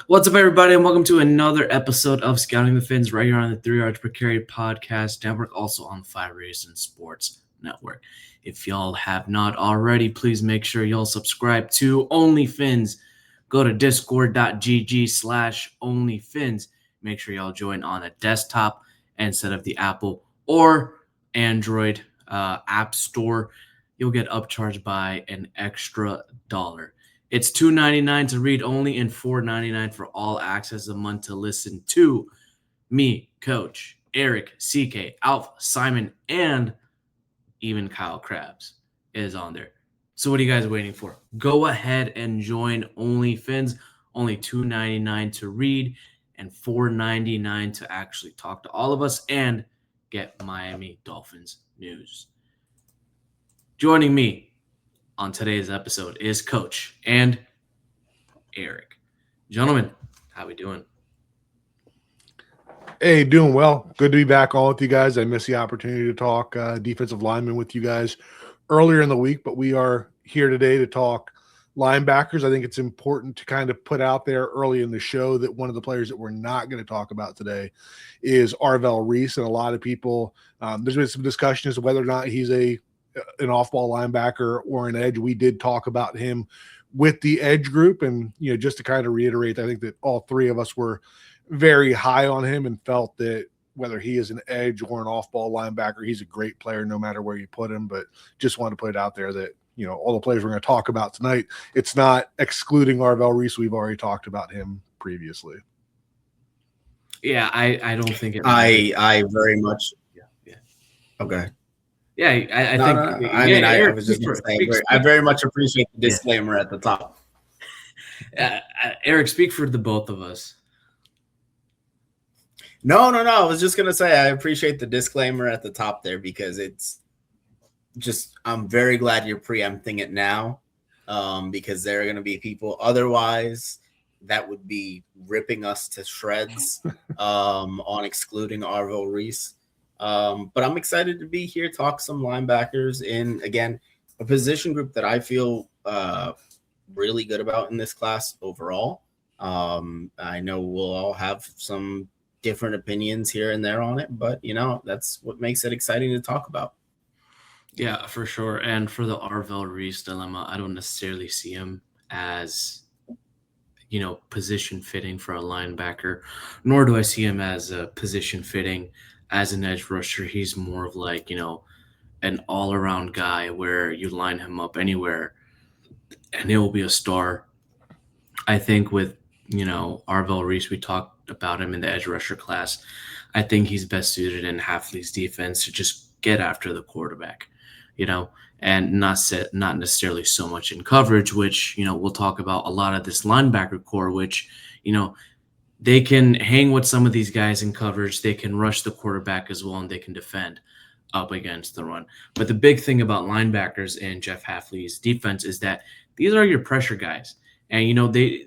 What's up, everybody, and welcome to another episode of Scouting the Fins right here on the 3 Yards Per Carry podcast network, also on the 5 Reasons Sports Network. If y'all have not already, please make sure y'all subscribe to OnlyFins. Go to discord.gg/OnlyFins. Make sure y'all join on a desktop instead of the Apple or Android app store. You'll get upcharged by an extra dollar. It's $2.99 to read only and $4.99 for all access a month to listen to me, Coach, Eric, CK, Alpha, Simon, and even Kyle Krabs is on there. So what are you guys waiting for? Go ahead and join OnlyFins. Only $2.99 to read and $4.99 to actually talk to all of us and get Miami Dolphins news. Joining me on today's episode is Coach and Eric. Gentlemen, how we doing? Hey, doing well. Good to be back on with you guys. I missed the opportunity to talk defensive lineman with you guys earlier in the week, but we are here today to talk linebackers. I think it's important to kind of put out there early in the show that one of the players that we're not going to talk about today is Arvell Reese. And a lot of people, there's been some discussion as to whether or not he's an off-ball linebacker or an edge. We did talk about him with the edge group, and just to kind of reiterate, I think that all three of us were very high on him and felt that whether he is an edge or an off-ball linebacker, he's a great player no matter where you put him. But just wanted to put it out there that all the players we're going to talk about tonight, it's not excluding Arvell Reese. We've already talked about him previously. Yeah, I don't think it. I very much. Yeah. Okay. Yeah, I think. I was just going to say, I very much appreciate the disclaimer at the top. Eric, speak for the both of us. No. I was just going to say I appreciate the disclaimer at the top there because it's just I'm very glad you're preempting it now because there are going to be people otherwise that would be ripping us to shreds on excluding Arvell Reese. But I'm excited to be here, talk some linebackers in, again, a position group that I feel really good about in this class overall. I know we'll all have some different opinions here and there on it, but, that's what makes it exciting to talk about. Yeah, for sure. And for the Arvell Reese dilemma, I don't necessarily see him as position fitting for a linebacker, nor do I see him as a position fitting as an edge rusher. He's more of like, an all-around guy where you line him up anywhere and he'll be a star. I think with, Arvell Reese, we talked about him in the edge rusher class. I think he's best suited in Hafley's defense to just get after the quarterback, and not necessarily so much in coverage, which, we'll talk about a lot of this linebacker core, which, they can hang with some of these guys in coverage. They can rush the quarterback as well, and they can defend up against the run. But the big thing about linebackers in Jeff Hafley's defense is that these are your pressure guys. And, they're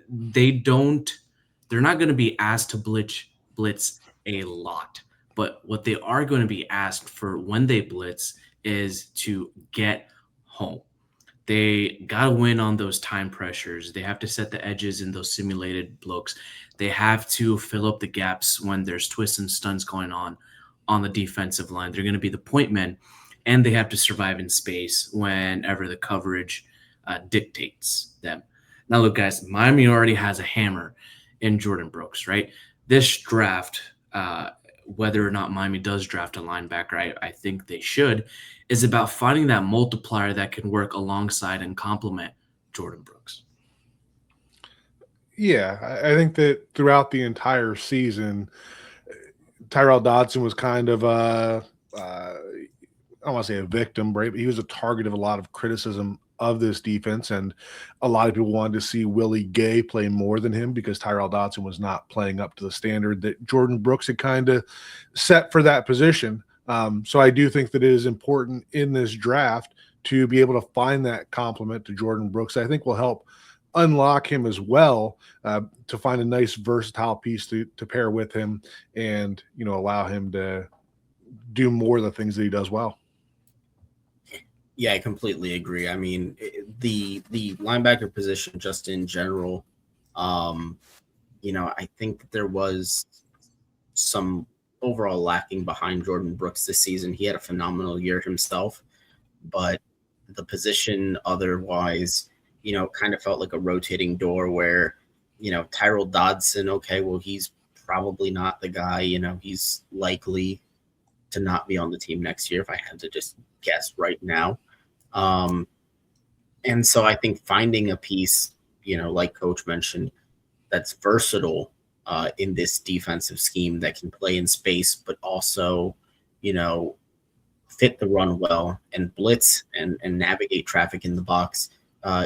not going to be asked to blitz a lot. But what they are going to be asked for when they blitz is to get home. They got to win on those time pressures. They have to set the edges in those simulated looks. They have to fill up the gaps when there's twists and stunts going on the defensive line. They're going to be the point men, and they have to survive in space whenever the coverage dictates them. Now, look, guys, Miami already has a hammer in Jordan Brooks, right? This draft, whether or not Miami does draft a linebacker, I think they should, is about finding that multiplier that can work alongside and complement Jordan Brooks. Yeah, I think that throughout the entire season, Tyrel Dodson was kind of I don't want to say a victim, right? But he was a target of a lot of criticism of this defense, and a lot of people wanted to see Willie Gay play more than him because Tyrel Dodson was not playing up to the standard that Jordan Brooks had kind of set for that position. So I do think that it is important in this draft to be able to find that complement to Jordan Brooks. I think will help unlock him as well to find a nice versatile piece to pair with him and, allow him to do more of the things that he does well. Yeah, I completely agree. I mean, the linebacker position just in general, I think that there was some overall lacking behind Jordan Brooks this season. He had a phenomenal year himself, but the position otherwise, kind of felt like a rotating door where, Tyrell Dodson, okay, well, he's probably not the guy, he's likely to not be on the team next year if I had to just guess right now. And so I think finding a piece, like Coach mentioned, that's versatile in this defensive scheme that can play in space, but also, fit the run well and blitz and navigate traffic in the box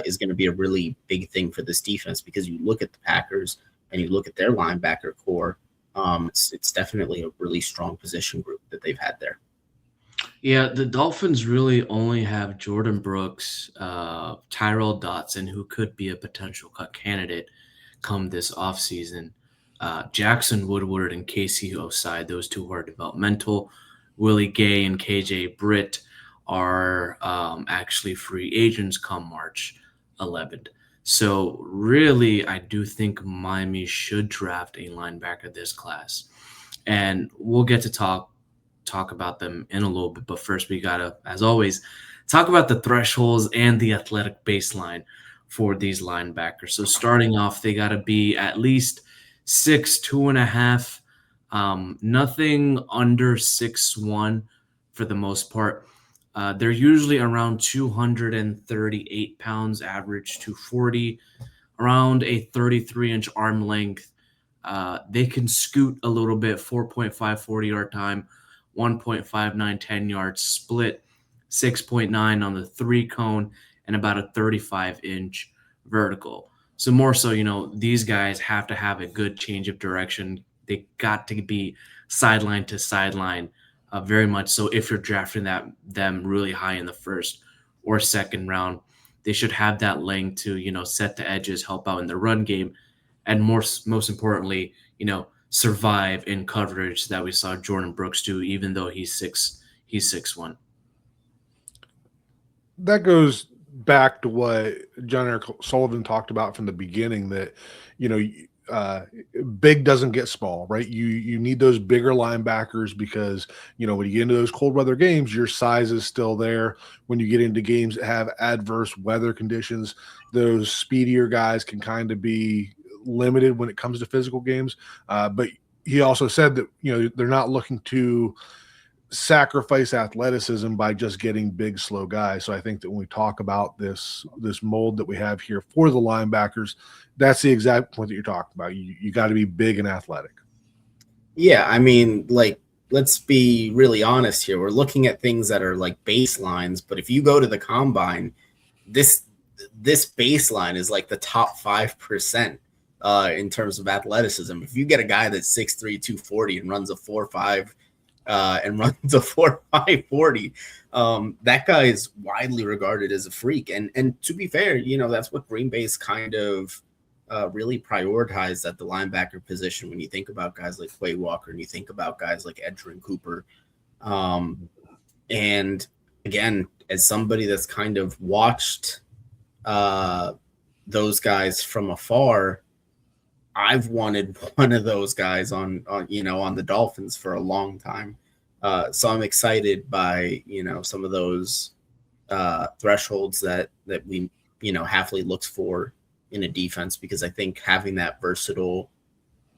is going to be a really big thing for this defense, because you look at the Packers and you look at their linebacker core, it's definitely a really strong position group that they've had there. Yeah, the Dolphins really only have Jordan Brooks, Tyrell Dodson, who could be a potential cut candidate come this offseason. Jackson Woodward and Casey Osai, those two are developmental. Willie Gay and KJ Britt are actually free agents come March 11th. So really, I do think Miami should draft a linebacker this class. And we'll get to talk about them in a little bit. But first, we got to, as always, talk about the thresholds and the athletic baseline for these linebackers. So starting off, they got to be at least 6'2.5", nothing under 6'1" for the most part. They're usually around 238 pounds, average 240, around a 33-inch arm length. They can scoot a little bit, 4.5 40-yard time, 1.59 10-yard split, 6.9 on the 3-cone, and about a 35-inch vertical. So more so, these guys have to have a good change of direction. They got to be sideline to sideline, very much so. If you're drafting them really high in the first or second round, they should have that length to, set the edges, help out in the run game, and most importantly, survive in coverage that we saw Jordan Brooks do, even though he's 6'1". That goes back to what Jon-Eric Sullivan talked about from the beginning, that big doesn't get small, right? You need those bigger linebackers because when you get into those cold weather games, your size is still there. When you get into games that have adverse weather conditions, those speedier guys can kind of be limited when it comes to physical games. But he also said that they're not looking to sacrifice athleticism by just getting big, slow guys. So I think that when we talk about this mold that we have here for the linebackers, that's the exact point that you're talking about. You got to be big and athletic. Yeah, I mean, let's be really honest here. We're looking at things that are like baselines, but if you go to the combine, this baseline is like the top 5% in terms of athleticism. If you get a guy that's 6'3", 240 and runs a 4.5 and runs a 4.5 40, that guy is widely regarded as a freak. And to be fair, that's what Green Bay's kind of really prioritized at the linebacker position when you think about guys like Quay Walker and you think about guys like Edgerrin Cooper. And again, as somebody that's kind of watched those guys from afar, I've wanted one of those guys on the Dolphins for a long time. So I'm excited by, some of those thresholds that we, Hafley looks for in a defense, because I think having that versatile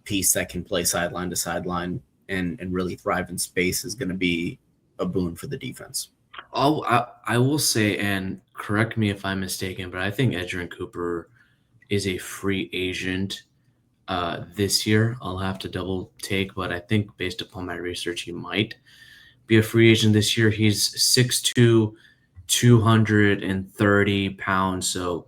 piece that can play sideline to sideline and really thrive in space is going to be a boon for the defense. I will say, and correct me if I'm mistaken, but I think Edgerrin Cooper is a free agent this year. I'll have to double take, but I think based upon my research, he might be a free agent this year. He's 6'2", 230 pounds, so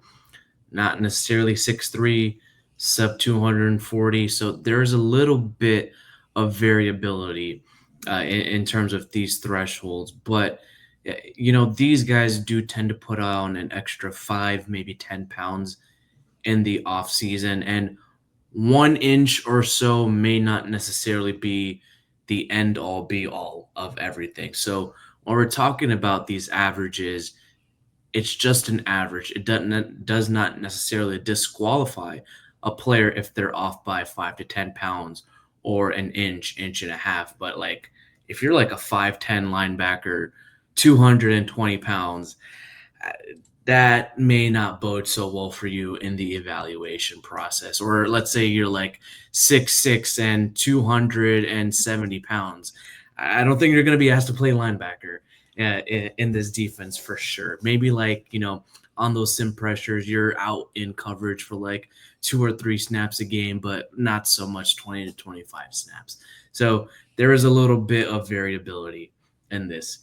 not necessarily 6'3", sub 240. So there's a little bit of variability in terms of these thresholds, but these guys do tend to put on an extra 5, maybe 10 pounds in the off season, and 1 inch or so may not necessarily be the end all be all of everything. So when we're talking about these averages, it's just an average. It does not necessarily disqualify a player if they're off by 5 to 10 pounds or an inch, inch and a half. But like if you're like a 5'10 linebacker, 220 pounds, that may not bode so well for you in the evaluation process. Or let's say you're like 6'6 and 270 pounds. I don't think you're going to be asked to play linebacker in this defense for sure. Maybe like, on those sim pressures, you're out in coverage for like 2 or 3 snaps a game, but not so much 20 to 25 snaps. So there is a little bit of variability in this.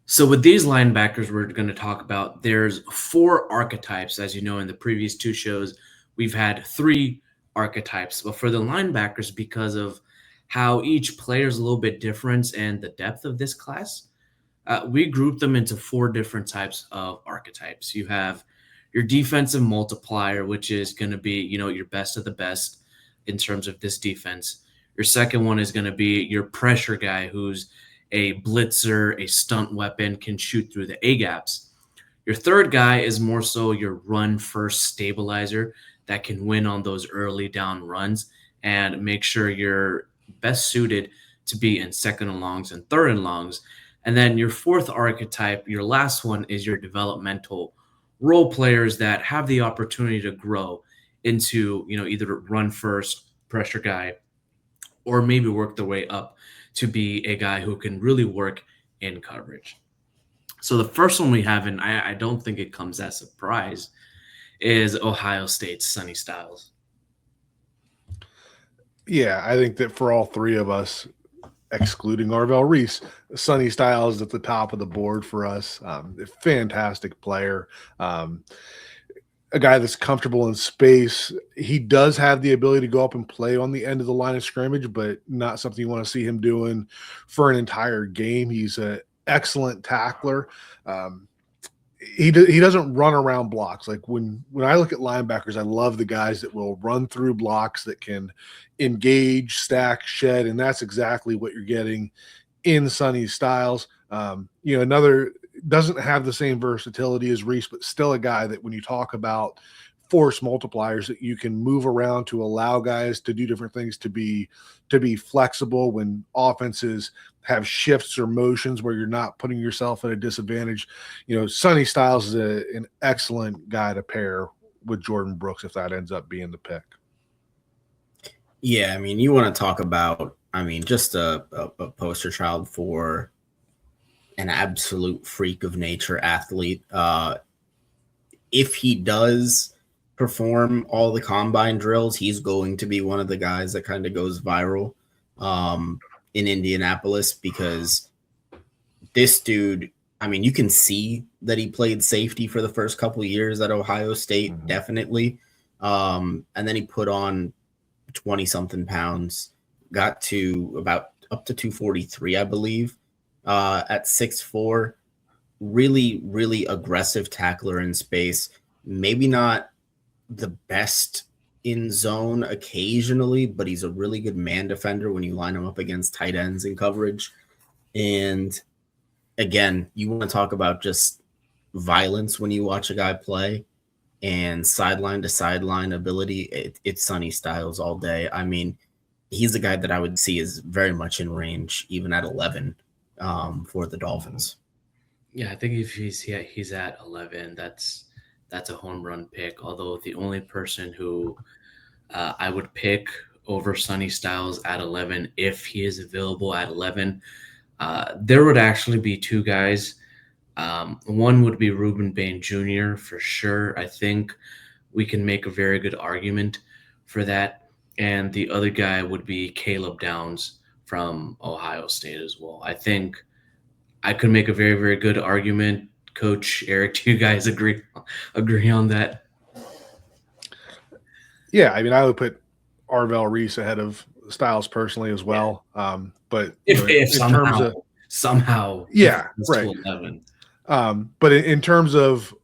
So with these linebackers we're going to talk about, there's 4 archetypes. As you know, in the previous 2 shows, we've had 3 archetypes. But for the linebackers, because of how each player is a little bit different and the depth of this class, we group them into 4 different types of archetypes. You have your defensive multiplier, which is going to be, your best of the best in terms of this defense. Your second one is going to be your pressure guy, who's a blitzer, a stunt weapon, can shoot through the A-gaps. Your third guy is more so your run-first stabilizer that can win on those early down runs and make sure you're best suited to be in second and longs and third and longs. And then your fourth archetype, your last one, is your developmental role players that have the opportunity to grow into, either run-first pressure guy or maybe work their way up to be a guy who can really work in coverage. So the first one we have, and I don't think it comes as a surprise, is Ohio State's Sonny Styles. Yeah, I think that for all 3 of us, excluding Arvell Reese, Sonny Styles is at the top of the board for us. A fantastic player. A guy that's comfortable in space. He does have the ability to go up and play on the end of the line of scrimmage, but not something you want to see him doing for an entire game. He's an excellent tackler. He doesn't run around blocks. Like when I look at linebackers, I love the guys that will run through blocks, that can engage, stack, shed, and that's exactly what you're getting in Sonny Styles. Another doesn't have the same versatility as Reese, but still a guy that when you talk about force multipliers, that you can move around to allow guys to do different things, to be flexible when offenses have shifts or motions where you're not putting yourself at a disadvantage. Sonny Styles is an excellent guy to pair with Jordan Brooks if that ends up being the pick. Yeah, you want to talk about, just a poster child for an absolute freak of nature athlete. If he does perform all the combine drills, he's going to be one of the guys that kind of goes viral in Indianapolis, because this dude, you can see that he played safety for the first couple of years at Ohio State, definitely. And then he put on 20-something pounds, got to about up to 243, I believe, at 6'4". Really, really aggressive tackler in space. Maybe not the best in zone occasionally, but he's a really good man defender when you line him up against tight ends in coverage. And again, you want to talk about just violence when you watch a guy play and sideline to sideline ability. It's Sonny Styles all day. He's the guy that I would see is very much in range, even at 11 for the Dolphins. Yeah, I think if he's at 11, that's a home run pick. Although the only person who I would pick over Sonny Styles at 11, if he is available at 11, there would actually be 2 guys. One would be Ruben Bain Jr. for sure. I think we can make a very good argument for that. And the other guy would be Caleb Downs from Ohio State as well. I think I could make a very, very good argument. Coach Eric, do you guys agree on that? Yeah, I would put Arvell Reese ahead of Styles personally as well. But if somehow, yeah, right. 11. But in terms of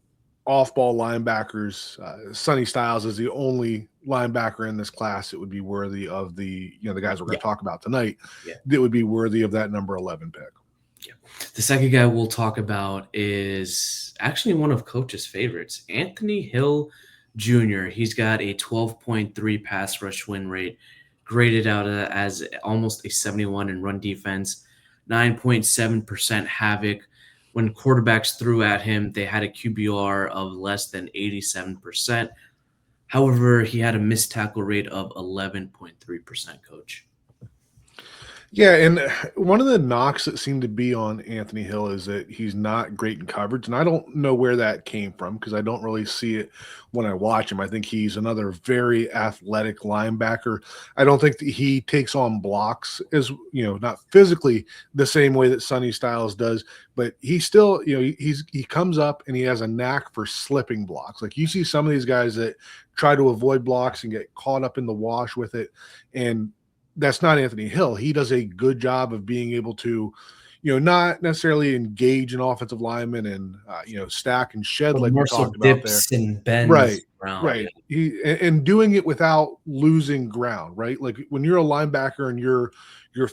off-ball linebackers, Sonny Styles is the only linebacker in this class that would be worthy of the guys we're going to talk about tonight. Yeah. That would be worthy of that number 11 pick. Yeah. The second guy we'll talk about is actually one of Coach's favorites, Anthony Hill Jr., he's got a 12.3 pass rush win rate, graded out as almost a 71 in run defense, 9.7% havoc. When quarterbacks threw at him, they had a QBR of less than 87%. However, he had a missed tackle rate of 11.3%, coach. Yeah, and one of the knocks that seem to be on Anthony Hill is that he's not great in coverage, and I don't know where that came from because I don't really see it when I watch him. I think he's another very athletic linebacker. I don't think that he takes on blocks as, not physically the same way that Sonny Styles does, but he still, he comes up and he has a knack for slipping blocks. Like you see some of these guys that try to avoid blocks and get caught up in the wash with it, and that's not Anthony Hill. He does a good job of being able to, not necessarily engage an offensive lineman and, stack and shed But like we more so talked about there. dips and bends Right, around. right. And doing it without losing ground, right? Like when you're a linebacker and you're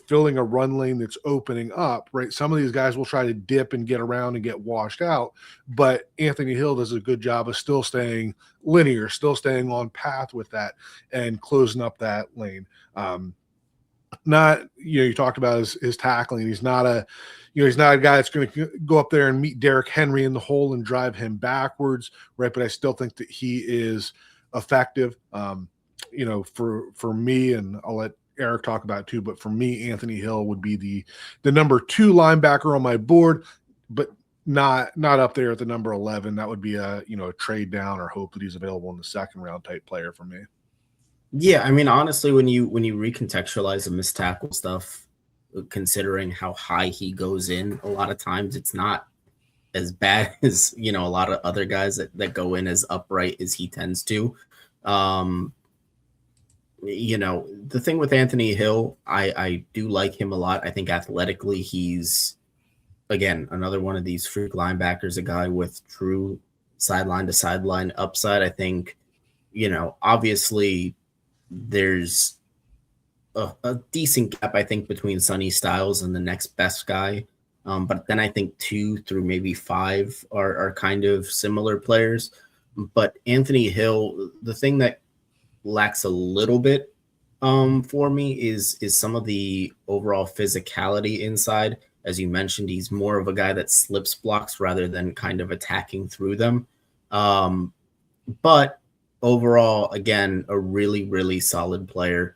filling a run lane that's opening up, right? Some of these guys will try to dip and get around and get washed out, but Anthony Hill does a good job of still staying linear, still staying on path with that and closing up that lane. Not, you talked about his tackling. He's not a guy that's going to go up there and meet Derrick Henry in the hole and drive him backwards, right? But I still think that he is effective. For me, and I'll let Eric talk about it too, but for me, Anthony Hill would be the number 2 linebacker on my board, but not up there at the number 11. That would be a trade down or hope that he's available in the second round type player for me. Yeah, I mean, honestly, when you recontextualize the missed tackle stuff, considering how high he goes in, a lot of times it's not as bad as a lot of other guys that go in as upright as he tends to. The thing with Anthony Hill, I do like him a lot. I think athletically he's, again, another one of these freak linebackers, a guy with true sideline to sideline upside. I think, obviously there's a decent gap, I think, between Sonny Styles and the next best guy. But then I think 2 through maybe 5 are kind of similar players. But Anthony Hill, the thing that lacks a little bit for me is some of the overall physicality inside. As you mentioned, he's more of a guy that slips blocks rather than kind of attacking through them. But overall, again, a really, really solid player.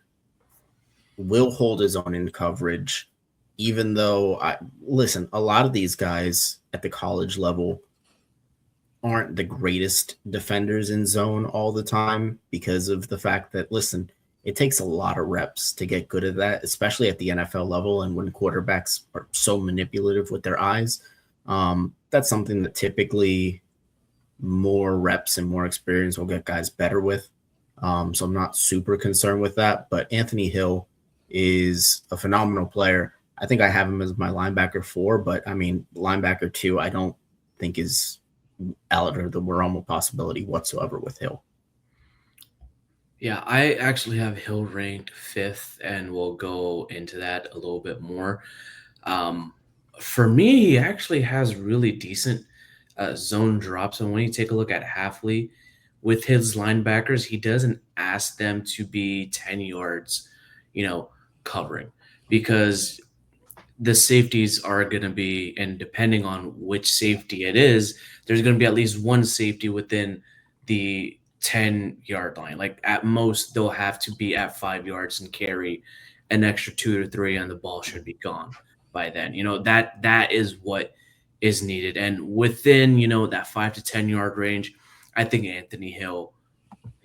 Will hold his own in coverage, even though, a lot of these guys at the college level aren't the greatest defenders in zone all the time because of the fact that, it takes a lot of reps to get good at that, especially at the NFL level and when quarterbacks are so manipulative with their eyes. That's something that typically more reps and more experience will get guys better with. So I'm not super concerned with that. But Anthony Hill is a phenomenal player. I think I have him as my linebacker 4, but I mean, linebacker 2, I don't think is out of the realm of possibility whatsoever with Hill. Yeah, I actually have Hill ranked 5th, and we'll go into that a little bit more. For me, he actually has really decent zone drops. And when you take a look at Hafley with his linebackers, he doesn't ask them to be 10 yards, covering, because the safeties are going to be, and depending on which safety it is, there's going to be at least one safety within the 10-yard line. Like at most, they'll have to be at 5 yards and carry an extra 2 to 3, and the ball should be gone by then. That is what is needed. And within, that 5 to 10-yard range, I think Anthony Hill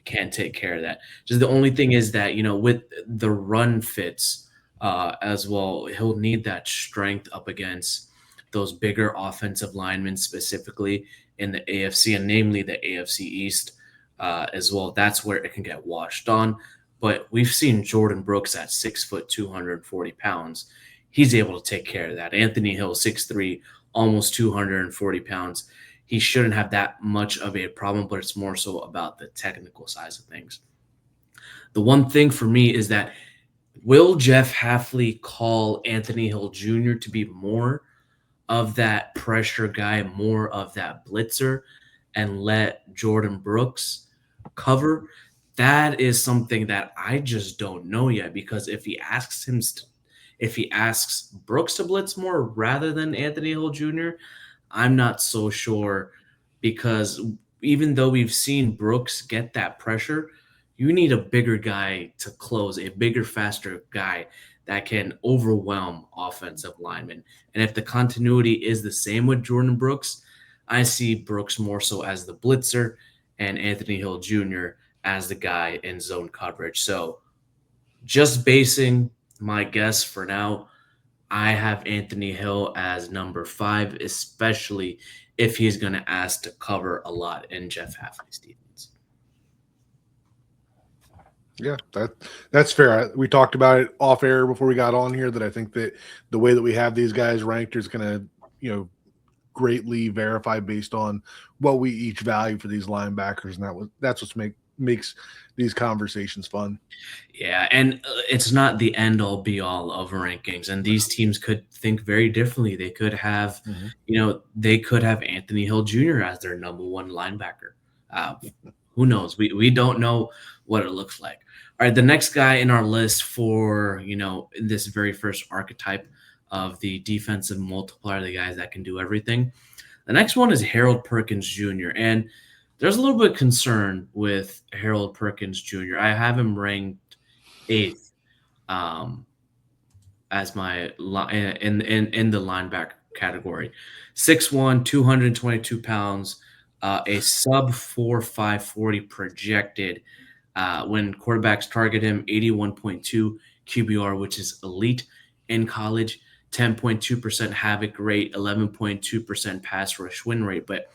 can take care of that. Just the only thing is that, with the run fits as well, he'll need that strength up against those bigger offensive linemen, specifically in the AFC, and namely the AFC East as well. That's where it can get washed on. But we've seen Jordan Brooks at 6 foot, 240 pounds. He's able to take care of that. Anthony Hill, 6'3", almost 240 pounds. He shouldn't have that much of a problem, but it's more so about the technical size of things. The one thing for me is that, will Jeff Hafley call Anthony Hill Jr. to be more of that pressure guy, more of that blitzer, and let Jordan Brooks cover, that is something that I just don't know yet. Because if he asks Brooks to blitz more rather than Anthony Hill Jr., I'm not so sure, because even though we've seen Brooks get that pressure, you need a bigger guy to close, a bigger, faster guy that can overwhelm offensive linemen. And if the continuity is the same with Jordan Brooks, I see Brooks more so as the blitzer and Anthony Hill Jr. as the guy in zone coverage. So just basing my guess for now, I have Anthony Hill as number 5, especially if he's going to ask to cover a lot in Jeff Hafley's defense. Yeah, that's fair. We talked about it off air before we got on here, that I think that the way that we have these guys ranked is going to, greatly verify based on what we each value for these linebackers, and that's what makes these conversations fun. Yeah, and it's not the end all be all of rankings, and these teams could think very differently. They could have, they could have Anthony Hill Jr. as their number 1 linebacker. Who knows? We don't know what it looks like. All right, the next guy in our list for this very first archetype of the defensive multiplier, the guys that can do everything. The next one is Harold Perkins Jr. And there's a little bit of concern with Harold Perkins Jr. I have him ranked 8th as my in the linebacker category. 6'1", 222 pounds, a sub 4.5 40 projected. When quarterbacks target him, 81.2 QBR, which is elite in college. 10.2% havoc rate, 11.2% pass rush win rate, but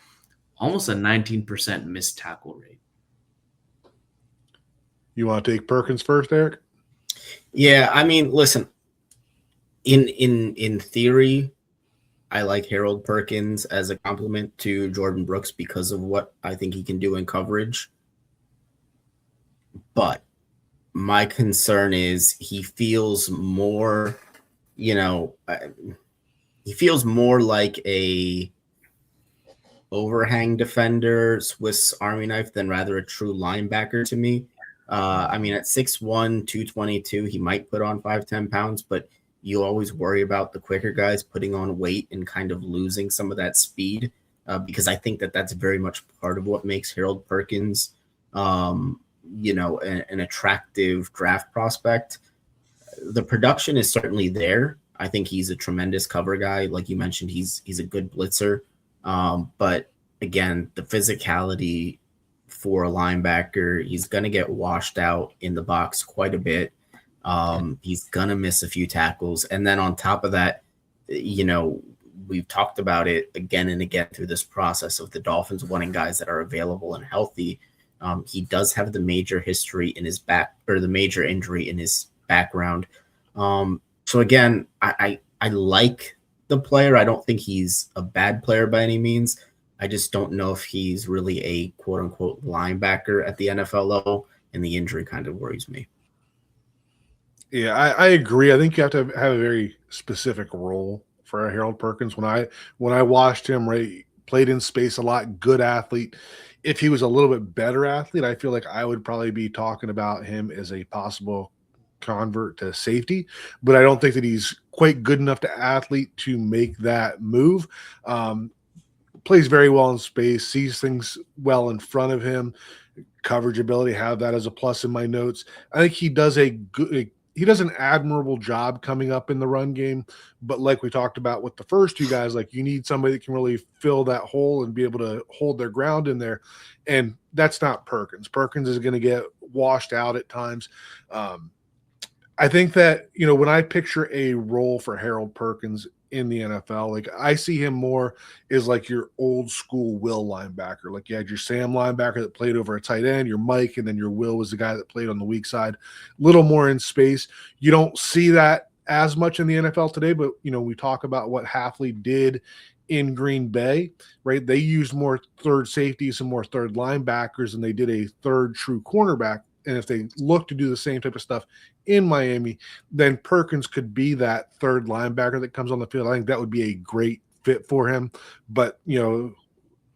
almost a 19% missed tackle rate. You want to take Perkins first, Eric? Yeah, I mean, listen, in theory, I like Harold Perkins as a compliment to Jordan Brooks because of what I think he can do in coverage. But my concern is he feels more, he feels more like a overhang defender, Swiss Army knife, than rather a true linebacker to me. I mean, at 6'1", 222, he might put on 5'10" pounds, but you always worry about the quicker guys putting on weight and kind of losing some of that speed, because I think that that's very much part of what makes Harold Perkins, an attractive draft prospect. The production is certainly there. I think he's a tremendous cover guy. Like you mentioned, he's a good blitzer. But again, the physicality for a linebacker, he's going to get washed out in the box quite a bit. He's going to miss a few tackles. And then on top of that, we've talked about it again and again through this process of the Dolphins wanting guys that are available and healthy. He does have the major history in his back, or the major injury in his background. So again, I like the player. I don't think he's a bad player by any means. I just don't know if he's really a quote unquote linebacker at the NFL level, and the injury kind of worries me. Yeah, I agree. I think you have to have a very specific role for Harold Perkins. When I watched him, right, played in space a lot, good athlete. If he was a little bit better athlete, I feel like I would probably be talking about him as a possible convert to safety, but I don't think that he's quite good enough to athlete to make that move. Plays very well in space, sees things well in front of him, coverage ability, have that as a plus in my notes. I think he does an admirable job coming up in the run game, but like we talked about with the first two guys, like you need somebody that can really fill that hole and be able to hold their ground in there, and that's not Perkins. Perkins is going to get washed out at times. I think that, when I picture a role for Harold Perkins in the NFL, like I see him more as like your old school Will linebacker. Like you had your Sam linebacker that played over a tight end, your Mike, and then your Will was the guy that played on the weak side, a little more in space. You don't see that as much in the NFL today, but we talk about what Hafley did in Green Bay, right? They used more third safeties and more third linebackers than they did a third true cornerback. And if they look to do the same type of stuff in Miami, then Perkins could be that third linebacker that comes on the field. I think that would be a great fit for him. But,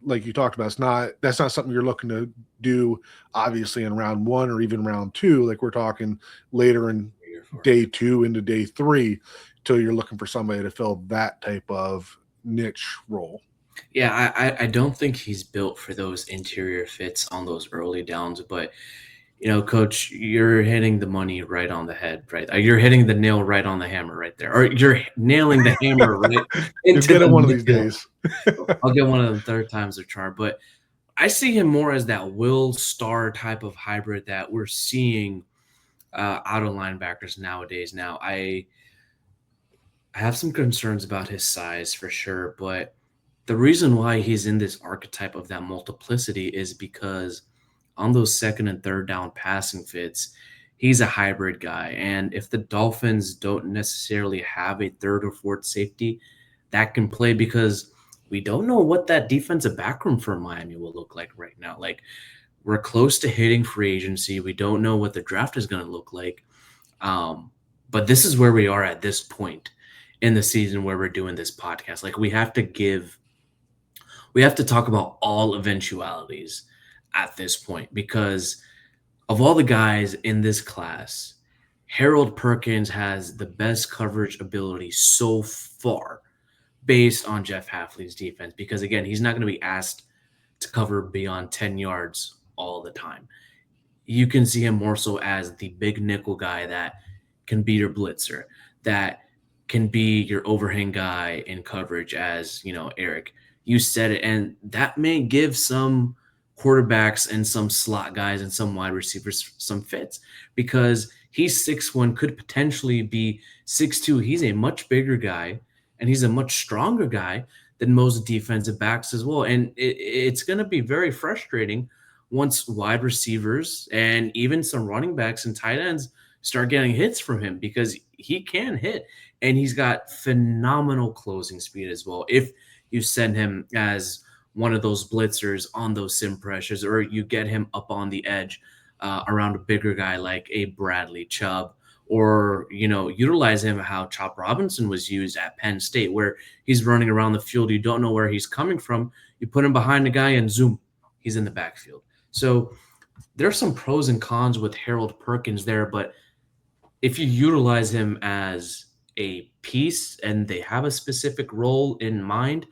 like you talked about, that's not something you're looking to do obviously in round 1 or even round 2. Like we're talking later in day 2 into day 3 till you're looking for somebody to fill that type of niche role. Yeah, I don't think he's built for those interior fits on those early downs, but Coach, you're hitting the money right on the head, right? You're hitting the nail right on the hammer right there, or you're nailing the hammer right You'll into get it the one of these nail. days. I'll get one of them third time's the charm, but I see him more as that Will Star type of hybrid that we're seeing out of linebackers nowadays. Now, I have some concerns about his size for sure, but the reason why he's in this archetype of that multiplicity is because on those second and third down passing fits, he's a hybrid guy. And if the Dolphins don't necessarily have a third or fourth safety that can play, because we don't know what that defensive backroom for Miami will look like right now. Like, we're close to hitting free agency. We don't know what the draft is going to look like. But this is where we are at this point in the season where we're doing this podcast. Like, we have to talk about all eventualities at this point, because of all the guys in this class, Harold Perkins has the best coverage ability so far based on Jeff Hafley's defense, because again, he's not going to be asked to cover beyond 10 yards all the time. You can see him more so as the big nickel guy that can be your blitzer, that can be your overhang guy in coverage, as Eric, you said it, and that may give some quarterbacks and some slot guys and some wide receivers some fits, because he's 6'1", could potentially be 6'2". He's a much bigger guy, and he's a much stronger guy than most defensive backs as well. And it's going to be very frustrating once wide receivers and even some running backs and tight ends start getting hits from him, because he can hit, and he's got phenomenal closing speed as well. If you send him as one of those blitzers on those sim pressures, or you get him up on the edge around a bigger guy like a Bradley Chubb, or utilize him how Chop Robinson was used at Penn State, where he's running around the field, you don't know where he's coming from, you put him behind the guy and zoom, he's in the backfield. So there's some pros and cons with Harold Perkins there, but if you utilize him as a piece and they have a specific role in mind,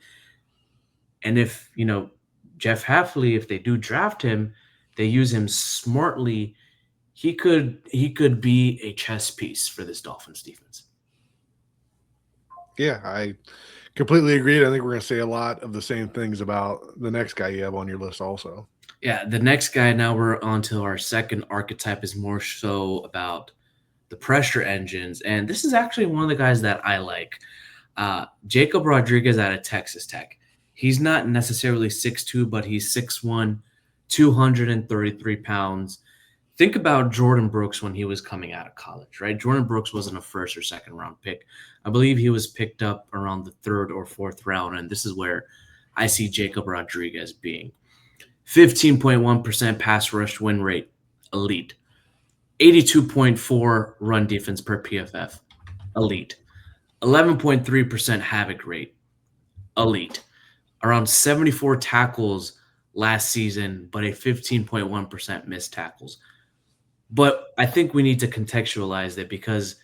and if Jeff Hafley, if they do draft him, they use him smartly, he could be a chess piece for this Dolphins defense. Yeah, I completely agree. I think we're going to say a lot of the same things about the next guy you have on your list also. Yeah, the next guy, now we're on to our second archetype, is more so about the pressure engines. And this is actually one of the guys that I like. Jacob Rodriguez out of Texas Tech. He's not necessarily 6'2", but he's 6'1", 233 pounds. Think about Jordan Brooks when he was coming out of college, right? Jordan Brooks wasn't a first or second round pick. I believe he was picked up around the third or fourth round, and this is where I see Jacob Rodriguez being. 15.1% pass rush win rate, elite. 82.4 run defense per PFF, elite. 11.3% havoc rate, elite. Around 74 tackles last season, but a 15.1% missed tackles. But I think we need to contextualize that, because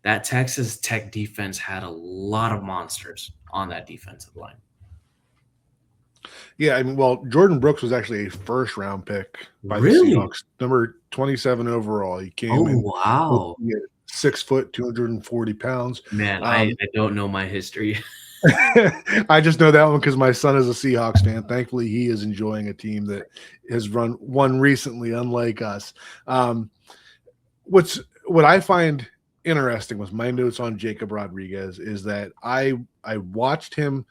that Texas Tech defense had a lot of monsters on that defensive line. Yeah, I mean, well, Jordan Brooks was actually a first-round pick by the Seahawks, number 27 overall. He came in. Wow. 6 foot, 240 pounds. Man, I don't know my history. I just know that one because my son is a Seahawks fan. Thankfully, he is enjoying a team that has won recently, unlike us. What I find interesting with my notes on Jacob Rodriguez is that I watched him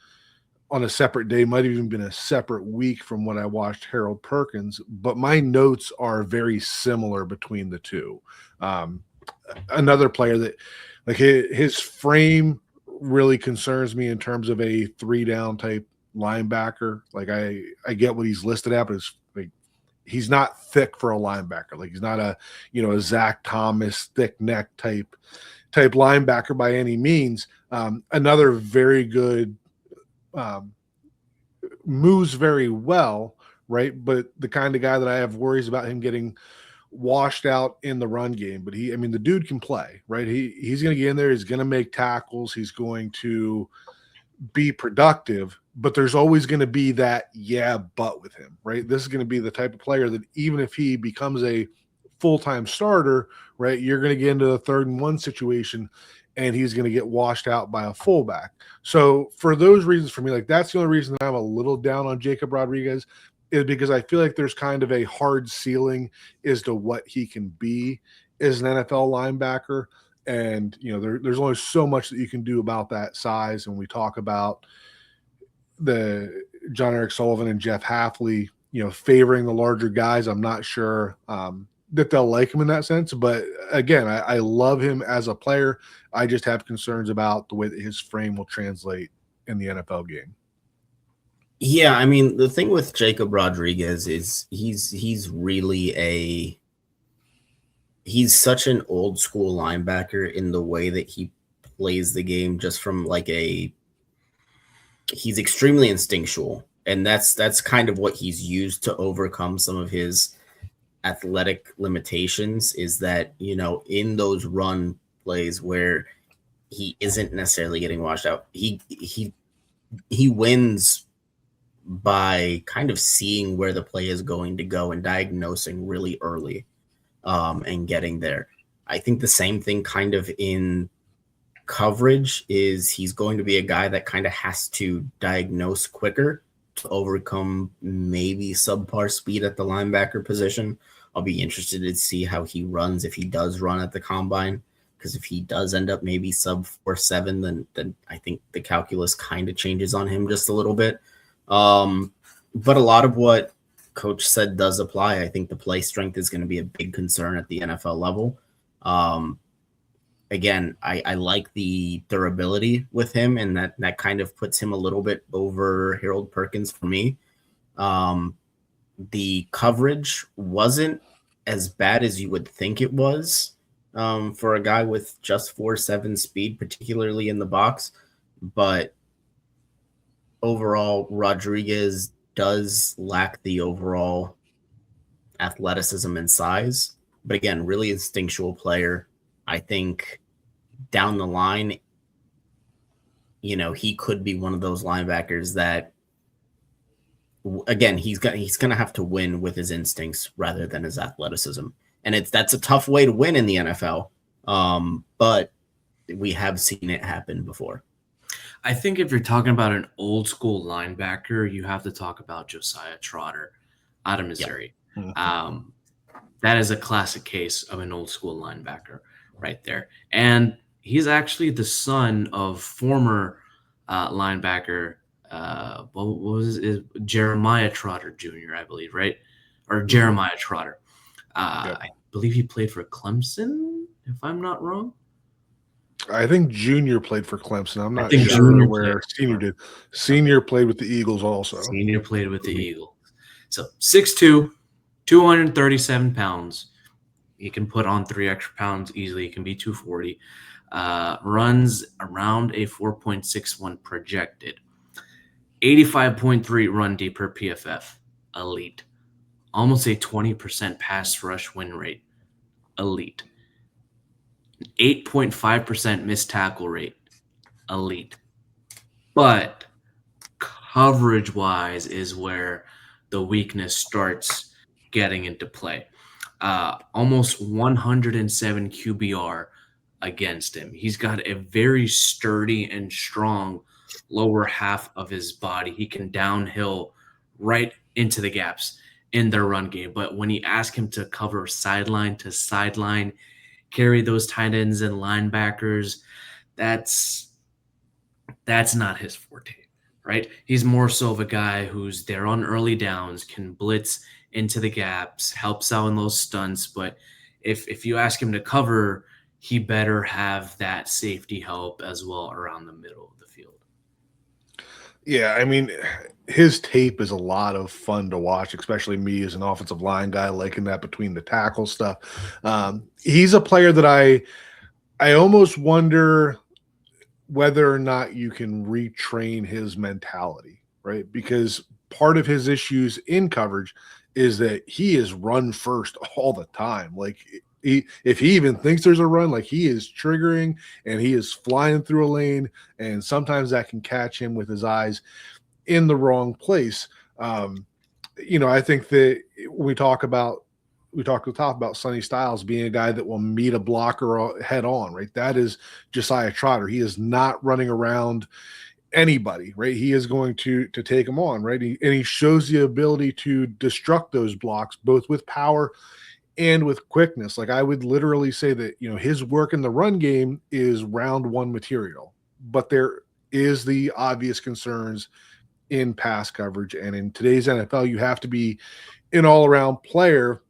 on a separate day, might have even been a separate week from when I watched Harold Perkins, but my notes are very similar between the two. Another player that, like, his frame really concerns me in terms of a 3-down type linebacker. Like, I get what he's listed at, but it's like he's not thick for a linebacker. Like, he's not a Zach Thomas thick neck type linebacker by any means. Another very good moves very well, right? But the kind of guy that I have worries about him getting washed out in the run game. But the dude can play, right? He's going to get in there. He's going to make tackles. He's going to be productive, but there's always going to be that but with him, right? This is going to be the type of player that even if he becomes a full-time starter, right, you're going to get into the 3rd and 1 situation and he's going to get washed out by a fullback. So for those reasons, for me, like, that's the only reason that I'm a little down on Jacob Rodriguez, is because I feel like there's kind of a hard ceiling as to what he can be as an NFL linebacker. And, there's only so much that you can do about that size. And we talk about the Jon-Eric Sullivan and Jeff Hafley, favoring the larger guys. I'm not sure that they'll like him in that sense. But again, I love him as a player. I just have concerns about the way that his frame will translate in the NFL game. Yeah, the thing with Jacob Rodriguez is he's really he's such an old school linebacker in the way that he plays the game, just from he's extremely instinctual. And that's kind of what he's used to overcome some of his athletic limitations, is that, in those run plays where he isn't necessarily getting washed out, he wins by kind of seeing where the play is going to go and diagnosing really early, and getting there. I think the same thing kind of in coverage is he's going to be a guy that kind of has to diagnose quicker to overcome maybe subpar speed at the linebacker position. I'll be interested to see how he runs if he does run at the combine, because if he does end up maybe sub 4.7, then I think the calculus kind of changes on him just a little bit. But a lot of what Coach said does apply. I think the play strength is going to be a big concern at the NFL level. Again, I like the durability with him, and that kind of puts him a little bit over Harold Perkins for me. The coverage wasn't as bad as you would think it was, for a guy with just 4.7 speed, particularly in the box. But overall, Rodriguez does lack the overall athleticism and size. But again, really instinctual player. I think down the line, he could be one of those linebackers that, again, he's going to have to win with his instincts rather than his athleticism. And that's a tough way to win in the NFL. But we have seen it happen before. I think if you're talking about an old school linebacker, you have to talk about Josiah Trotter out of Missouri. Yep. That is a classic case of an old school linebacker right there. And he's actually the son of former linebacker, what was it? Jeremiah Trotter Jr., I believe, right? Or Jeremiah Trotter. Yep. I believe he played for Clemson, if I'm not wrong. I think Junior played for Clemson. I'm not sure where Senior did. Senior played with the Eagles also. Senior played with the Eagles. So 6'2", 237 pounds. He can put on 3 extra pounds easily. He can be 240. Runs around a 4.61 projected. 85.3 run D per PFF. Elite. Almost a 20% pass rush win rate. Elite. 8.5% missed tackle rate. Elite. But coverage-wise is where the weakness starts getting into play. Almost 107 QBR against him. He's got a very sturdy and strong lower half of his body. He can downhill right into the gaps in their run game. But when you ask him to cover sideline to sideline, carry those tight ends and linebackers, that's not his forte, right? He's more so of a guy who's there on early downs, can blitz into the gaps, helps out in those stunts. But if you ask him to cover, he better have that safety help as well around the middle of the field. Yeah, his tape is a lot of fun to watch, especially me as an offensive line guy, liking that between the tackle stuff. He's a player that I almost wonder whether or not you can retrain his mentality, right? Because part of his issues in coverage is that he is run first all the time. Like if he even thinks there's a run, like he is triggering and he is flying through a lane, and sometimes that can catch him with his eyes in the wrong place. I think that we talked at the top about Sonny Styles being a guy that will meet a blocker head on, right? That is Josiah Trotter. He is not running around anybody, right? He is going to take him on, right? And he shows the ability to destruct those blocks both with power and with quickness. Like I would literally say that, his work in the run game is round one material, but there is the obvious concerns in pass coverage. And in today's NFL, you have to be an all-around player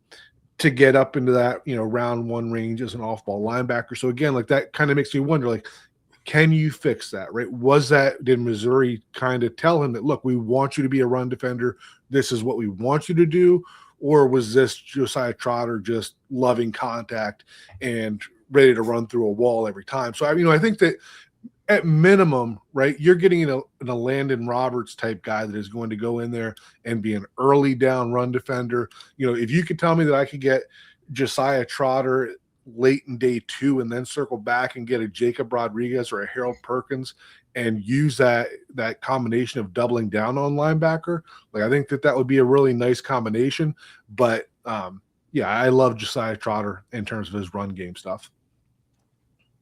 to get up into that, round one range as an off-ball linebacker. So again, like that kind of makes me wonder, like, can you fix that, right? Did Missouri kind of tell him that, look, we want you to be a run defender. This is what we want you to do. Or was this Josiah Trotter just loving contact and ready to run through a wall every time? So, I think that at minimum, right, you're getting a Landon Roberts type guy that is going to go in there and be an early down run defender. If you could tell me that I could get Josiah Trotter late in day 2 and then circle back and get a Jacob Rodriguez or a Harold Perkins and use that combination of doubling down on linebacker, like I think that would be a really nice combination. But I love Josiah Trotter in terms of his run game stuff.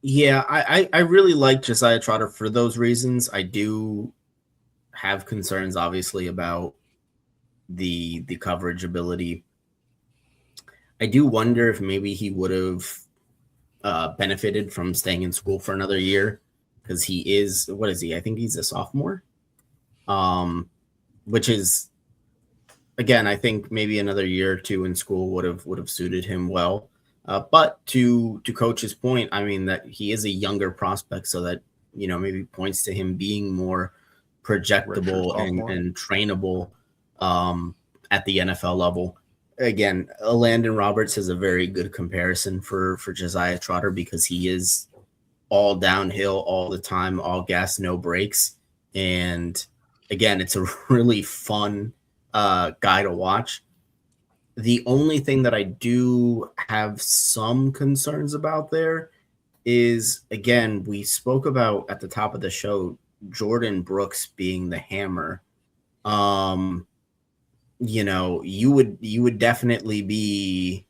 Yeah, I really like Josiah Trotter for those reasons. I do have concerns, obviously, about the coverage ability. I do wonder if maybe he would have benefited from staying in school for another year, because he is, what is he? I think he's a sophomore, which is, again, I think maybe another year or two in school would have suited him well. But to Coach's point, I mean, that he is a younger prospect, so that, maybe points to him being more projectable and trainable at the NFL level. Again, Landon Roberts is a very good comparison for Josiah Trotter, because he is all downhill all the time, all gas, no brakes. And again, it's a really fun guy to watch. The only thing that I do have some concerns about there is, again, we spoke about at the top of the show, Jordan Brooks being the hammer. You would definitely be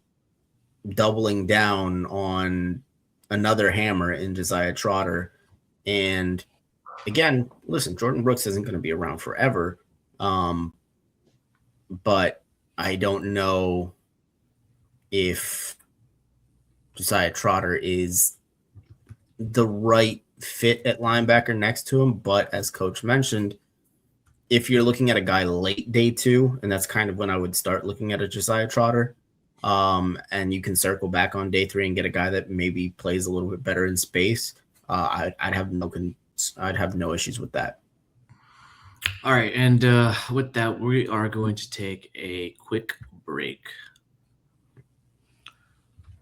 doubling down on another hammer in Josiah Trotter. And again, listen, Jordan Brooks isn't going to be around forever. But I don't know if Josiah Trotter is the right fit at linebacker next to him. But as Coach mentioned, if you're looking at a guy late day 2, and that's kind of when I would start looking at a Josiah Trotter, and you can circle back on day 3 and get a guy that maybe plays a little bit better in space, I'd have no issues with that. All right, and with that, we are going to take a quick break.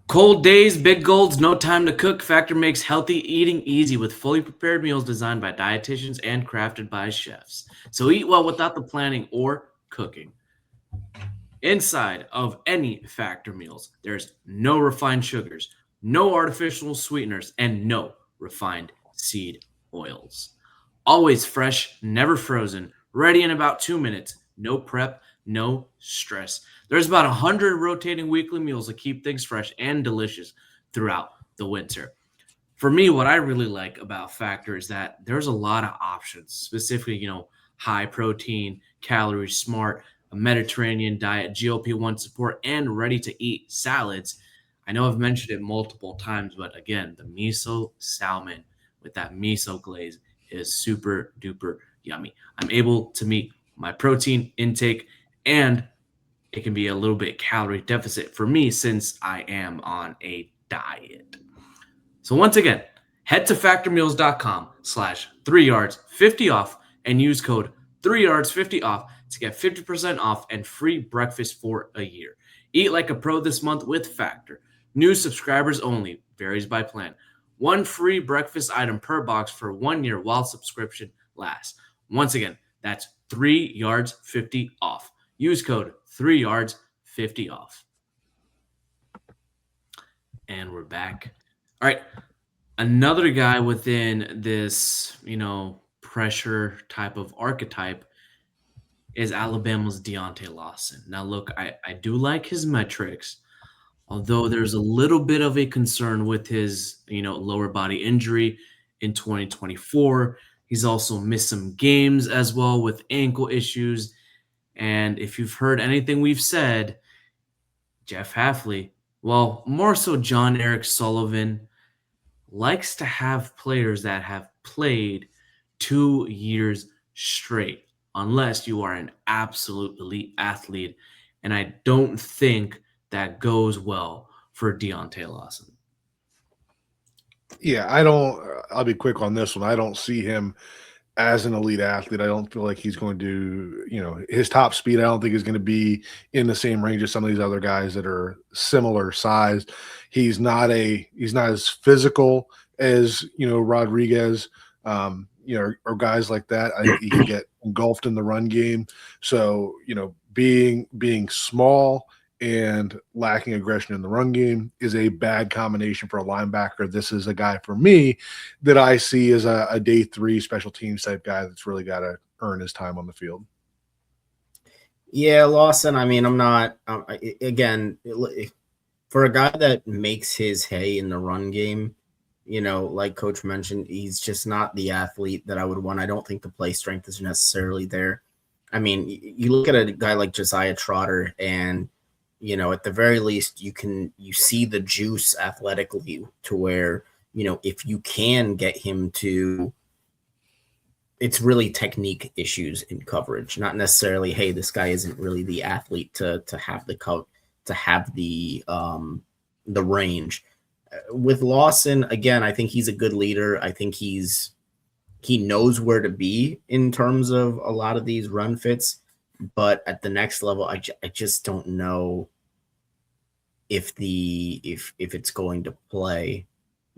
Cold days, big goals, no time to cook. Factor makes healthy eating easy with fully prepared meals designed by dietitians and crafted by chefs. So eat well without the planning or cooking. Inside of any Factor meals, there's no refined sugars, no artificial sweeteners, and no refined seed oils. Always fresh, never frozen, ready in about 2 minutes. No prep, no stress. There's about 100 rotating weekly meals to keep things fresh and delicious throughout the winter. For me, what I really like about Factor is that there's a lot of options, specifically, high protein, calorie smart, a Mediterranean diet, GLP-1 support, and ready-to-eat salads. I know I've mentioned it multiple times, but again, the miso salmon with that miso glaze is super duper yummy. I'm able to meet my protein intake, and it can be a little bit calorie deficit for me since I am on a diet. So once again, head to factormeals.com/3yards50 off and use code 3yards50 off to get 50% off and free breakfast for a year. Eat like a pro this month with Factor. New subscribers only. Varies by plan. 1 free breakfast item per box for 1 year while subscription lasts. Once again, that's 3 yards 50 off. Use code 3 yards 50 off. And we're back. All right. Another guy within this, pressure type of archetype is Alabama's Deontay Lawson. Now, look, I do like his metrics, although there's a little bit of a concern with his, lower body injury in 2024. He's also missed some games as well with ankle issues. And if you've heard anything we've said, Jeff Hafley, well, more so Jon-Eric Sullivan, likes to have players that have played 2 years straight, unless you are an absolute elite athlete. And I don't think that goes well for Deontay Lawson. Yeah, I'll be quick on this one. I don't see him as an elite athlete. I don't feel like he's going to, his top speed, I don't think is going to be in the same range as some of these other guys that are similar sized. He's not as physical as, Rodriguez, or guys like that. I think he can get engulfed in the run game. So, being small and lacking aggression in the run game is a bad combination for a linebacker. This is a guy for me that I see as a day 3 special teams type guy that's really got to earn his time on the field. Yeah, Lawson, I mean, I'm not again, for a guy that makes his hay in the run game, like Coach mentioned, he's just not the athlete that I would want. I don't think the play strength is necessarily there. I mean, you look at a guy like Josiah Trotter, and at the very least, you see the juice athletically to where, if you can get him to, it's really technique issues in coverage, not necessarily, hey, this guy isn't really the athlete to have the range. With Lawson, again, I think he's a good leader. I think he knows where to be in terms of a lot of these run fits, but at the next level, I just don't know if it's going to play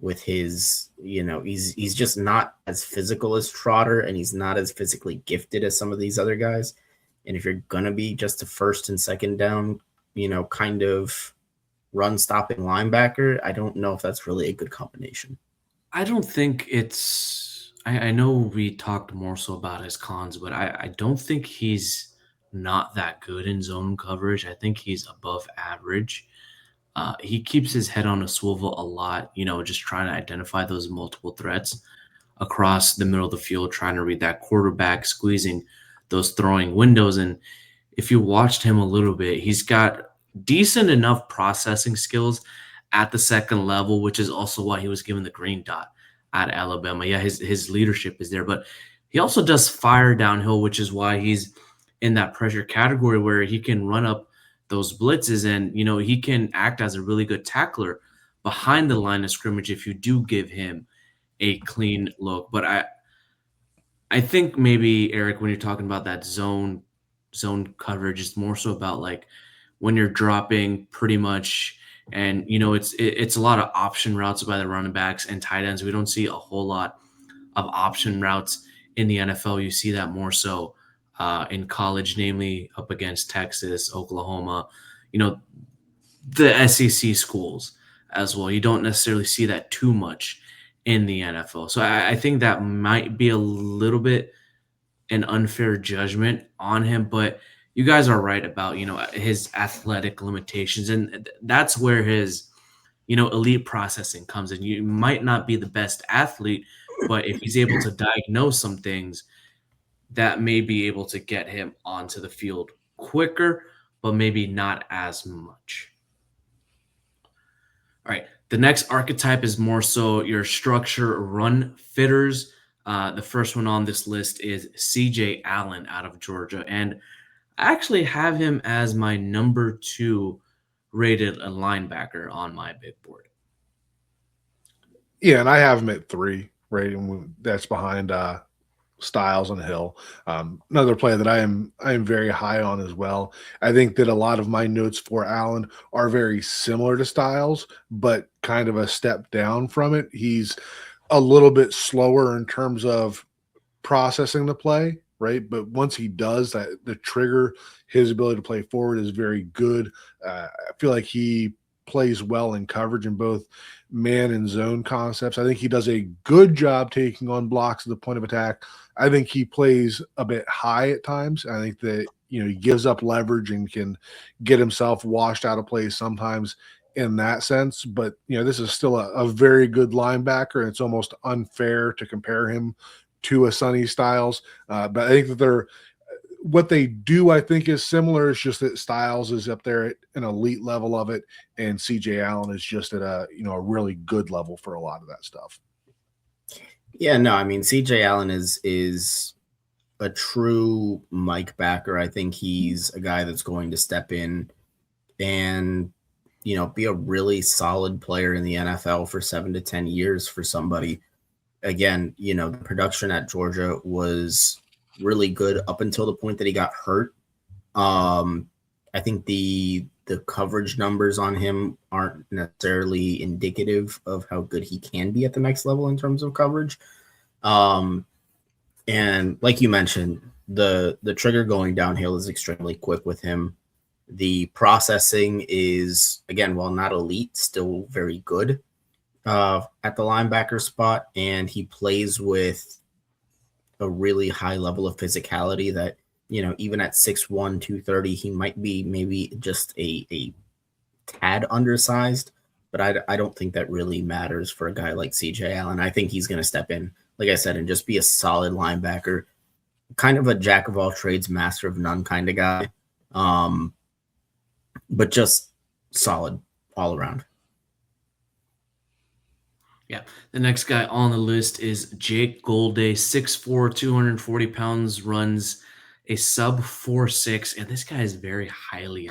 with his, he's just not as physical as Trotter, and he's not as physically gifted as some of these other guys. And if you're going to be just a first and second down, kind of run stopping linebacker, I don't know if that's really a good combination. I don't think I know we talked more so about his cons, but I don't think he's not that good in zone coverage. I think he's above average. He keeps his head on a swivel a lot, just trying to identify those multiple threats across the middle of the field, trying to read that quarterback, squeezing those throwing windows. And if you watched him a little bit, he's got decent enough processing skills at the second level, which is also why he was given the green dot at Alabama. Yeah, his leadership is there, but he also does fire downhill, which is why he's in that pressure category where he can run up those blitzes, and he can act as a really good tackler behind the line of scrimmage if you do give him a clean look. But I think maybe, Eric, when you're talking about that zone coverage, it's more so about like when you're dropping pretty much, and it's a lot of option routes by the running backs and tight ends. We don't see a whole lot of option routes in the NFL. You see that more so in college, namely up against Texas, Oklahoma, the SEC schools as well. You don't necessarily see that too much in the NFL. So I think that might be a little bit an unfair judgment on him, but you guys are right about, his athletic limitations, and that's where his, elite processing comes in. You might not be the best athlete, but if he's able to diagnose some things, that may be able to get him onto the field quicker, but maybe not as much. All right. The next archetype is more so your structure run fitters. The first one on this list is CJ Allen out of Georgia. And I actually have him as my number 2 rated linebacker on my big board. Yeah, and I have him at 3 rating. That's behind Styles and Hill. Another player that I am very high on as well. I think that a lot of my notes for Allen are very similar to Styles, but kind of a step down from it. He's a little bit slower in terms of processing the play, right? But once he does that, the trigger, his ability to play forward is very good. I feel like he plays well in coverage in both man and zone concepts. I think he does a good job taking on blocks at the point of attack. I think he plays a bit high at times. I think that, he gives up leverage and can get himself washed out of place sometimes in that sense. But, this is still a very good linebacker, and it's almost unfair to compare him to a Sonny Styles. But I think that what they do, I think, is similar. It's just that Styles is up there at an elite level of it, and CJ Allen is just at a really good level for a lot of that stuff. Yeah, no, I mean, CJ Allen is a true Mike backer. I think he's a guy that's going to step in and, be a really solid player in the NFL for 7 to 10 years for somebody. Again, the production at Georgia was really good up until the point that he got hurt. I think the coverage numbers on him aren't necessarily indicative of how good he can be at the next level in terms of coverage. And like you mentioned, the trigger going downhill is extremely quick with him. The processing is, again, while not elite, still very good at the linebacker spot, and he plays with a really high level of physicality that, even at 6'1", 230, he might be maybe just a tad undersized, but I don't think that really matters for a guy like CJ Allen. I think he's going to step in, like I said, and just be a solid linebacker, kind of a jack of all trades, master of none kind of guy, but just solid all around. Yeah. The next guy on the list is Jake Golday, 6'4", 240 pounds, runs a sub 4.6, and this guy is very highly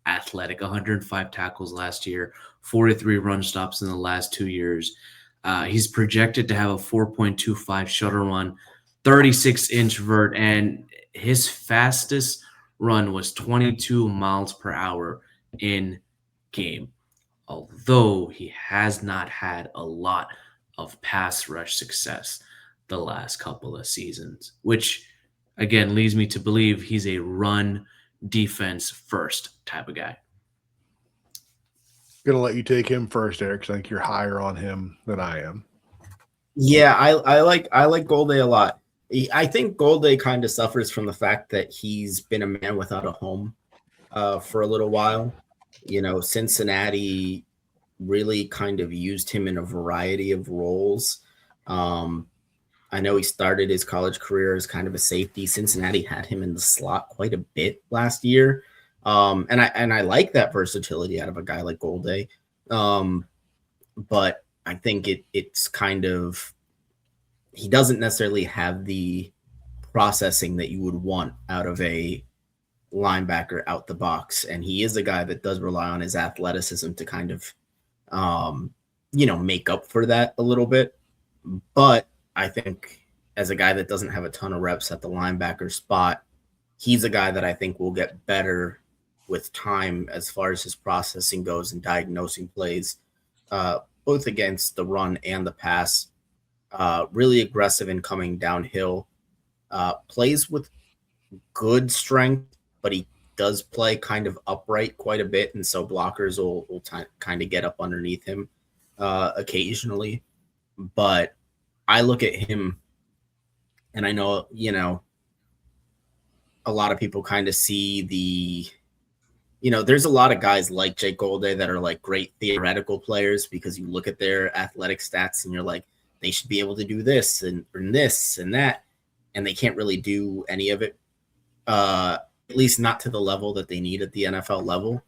athletic. 105 tackles last year, 43 run stops in the last 2 years. He's projected to have a 4.25 shuttle run, 36-inch vert, and his fastest run was 22 miles per hour in game. Although he has not had a lot of pass rush success the last couple of seasons, which again leads me to believe he's a run defense first type of guy. Gonna let you take him first, Eric, because I think you're higher on him than I am. Yeah, I like Golday a lot. I think Golday kind of suffers from the fact that he's been a man without a home for a little while. Cincinnati really kind of used him in a variety of roles. I know he started his college career as kind of a safety. Cincinnati had him in the slot quite a bit last year. And I like that versatility out of a guy like Golday. But I think it's kind of, he doesn't necessarily have the processing that you would want out of a linebacker out the box. And he is a guy that does rely on his athleticism to kind of, make up for that a little bit. But I think as a guy that doesn't have a ton of reps at the linebacker spot, he's a guy that I think will get better with time as far as his processing goes and diagnosing plays, both against the run and the pass. Really aggressive in coming downhill. Plays with good strength, but he does play kind of upright quite a bit, and so blockers will kind of get up underneath him occasionally. But I look at him, and I know, a lot of people kind of see there's a lot of guys like Jake Golday that are like great theoretical players because you look at their athletic stats and you're like, they should be able to do this and this and that, and they can't really do any of it, at least not to the level that they need at the NFL level.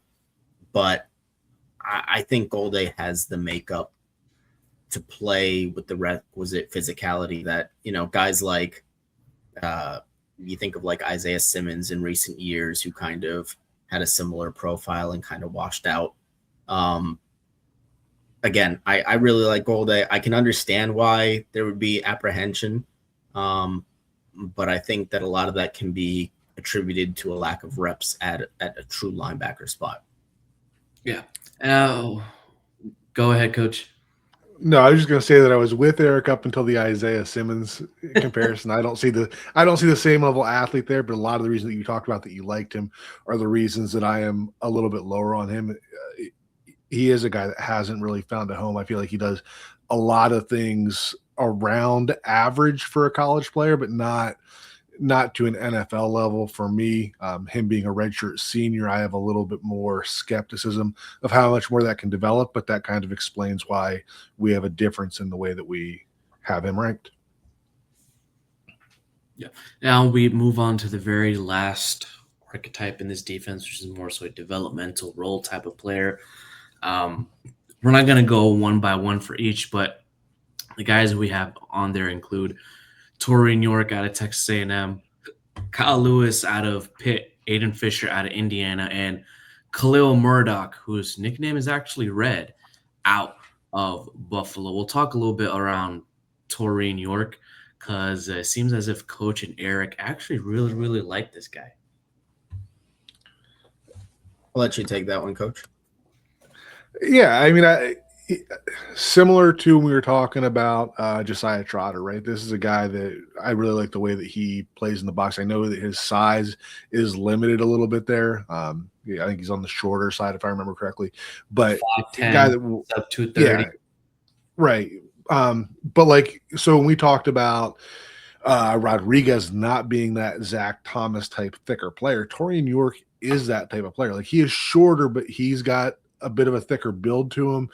But I think Golday has the makeup to play with the requisite physicality that, guys like, you think of like Isaiah Simmons in recent years who kind of had a similar profile and kind of washed out. Again, I really like Golday. I can understand why there would be apprehension, but I think that a lot of that can be attributed to a lack of reps at a true linebacker spot. Yeah. Go ahead, Coach. No, I was just going to say that I was with Eric up until the Isaiah Simmons comparison. I don't see the same level athlete there, but a lot of the reasons that you talked about that you liked him are the reasons that I am a little bit lower on him. He is a guy that hasn't really found a home. I feel like he does a lot of things around average for a college player, but not to an NFL level. For me, him being a redshirt senior, I have a little bit more skepticism of how much more that can develop, but that kind of explains why we have a difference in the way that we have him ranked. Yeah. Now we move on to the very last archetype in this defense, which is more so a developmental role type of player. We're not going to go one by one for each, but the guys we have on there include Torian York out of Texas A&M, Kyle Lewis out of Pitt, Aiden Fisher out of Indiana, and Khalil Murdoch, whose nickname is actually Red, out of Buffalo. We'll talk a little bit around Torian York because it seems as if Coach and Eric actually really, really like this guy. I'll let you take that one, Coach. Yeah, I mean, similar to when we were talking about Josiah Trotter, right? This is a guy that I really like the way that he plays in the box. I know that his size is limited a little bit there. Yeah, I think he's on the shorter side, if I remember correctly. But 5'10", guy that up 230. yeah, right. But like, so when we talked about Rodriguez not being that Zach Thomas type thicker player, Torian York is that type of player. Like, he is shorter, but he's got a bit of a thicker build to him.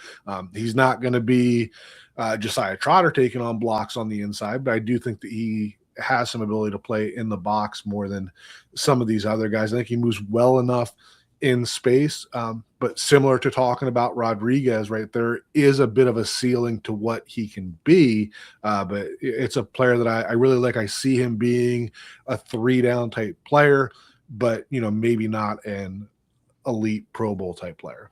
He's not going to be Josiah Trotter taking on blocks on the inside, but I do think that he has some ability to play in the box more than some of these other guys. I think he moves well enough in space, but similar to talking about Rodriguez, right, there is a bit of a ceiling to what he can be, but it's a player that I really like. I see him being a 3-down type player, but, you know, maybe not an elite Pro Bowl type player.